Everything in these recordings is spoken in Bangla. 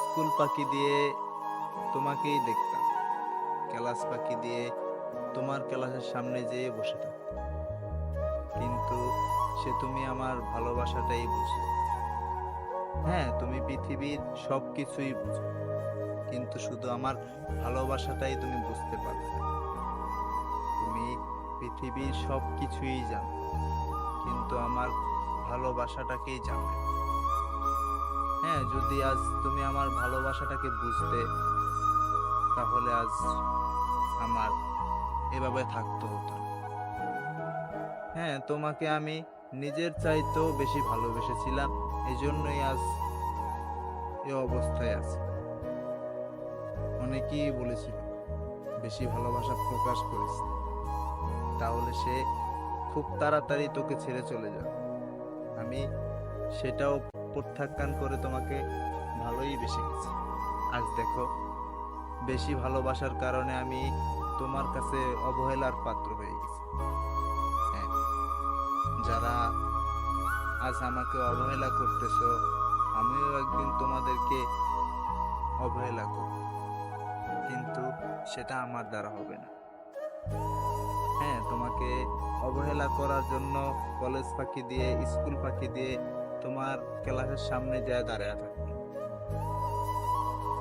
স্কুল ফাঁকি দিয়ে তোমাকেই দেখতাম, ক্লাস ফাঁকি দিয়ে তোমার ক্লাসের সামনে যেয়ে বসে থাকতাম, কিন্তু তুমি আমার ভালোবাসাটাই বুঝো। হ্যাঁ, তুমি পৃথিবীর সবকিছুই বুঝো, কিন্তু শুধু আমার ভালোবাসাটাই তুমি বুঝতে পারবে না। তুমি পৃথিবীর সবকিছুই জানো, কিন্তু আমার ভালোবাসাটাকেই জানো না। হ্যাঁ, যদি আজ তুমি আমার ভালোবাসাটাকে বুঝতে, তাহলে আজ আমার এভাবে থাকতে হতো না। হ্যাঁ, তোমাকে আমি নিজের চাইতেও বেশি ভালোবেসেছিলাম, এই জন্যই আজ এ অবস্থায় আছে। অনেকেই বলেছিল বেশি ভালোবাসা প্রকাশ করিস, তাহলে সে খুব তাড়াতাড়ি তোকে ছেড়ে চলে যাবে। আমি সেটাও প্রত্যাখ্যান করে তোমাকে ভালোই বেসে গেছি। আজ দেখো, বেশি ভালোবাসার কারণে আমি তোমার কাছে অবহেলার পাত্র হয়ে গেছি। হ্যাঁ, যারা আজ আমাকে অবহেলা করতেছো, আমিও একদিন তোমাদেরকে অবহেলা করব, কিন্তু সেটা আমার দ্বারা হবে না। হ্যাঁ, তোমাকে অবহেলা করার জন্য কলেজ ফাঁকি দিয়ে, স্কুল ফাঁকি দিয়ে তোমার ক্লাসের সামনে যায় দাঁড়ায় থাকতাম।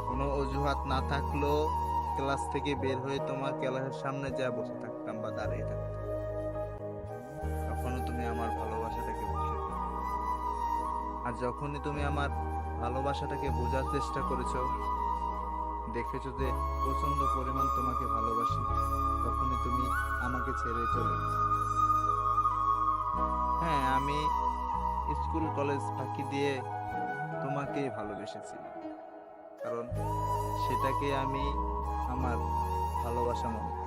কোনো অজুহাত না থাকলেও ক্লাস থেকে বের হয়ে তোমার ক্লাসের সামনে যায় বসে থাকতাম বা দাঁড়িয়ে থাকতাম। তখনও তুমি আমার ভালোবাসাটাকে বুঝে। আর যখনই তুমি আমার ভালোবাসাটাকে বোঝার চেষ্টা করেছো, দেখেছো যে প্রচন্ড পরিমাণ তোমাকে ভালোবাসি, তখনই তুমি আমাকে ছেড়ে চলে গেছো। হ্যাঁ, আমি স্কুল কলেজ ফাঁকি দিয়ে তোমাকেই ভালোবেসেছি, কারণ সেটাকে আমি আমার ভালোবাসা মনে করি।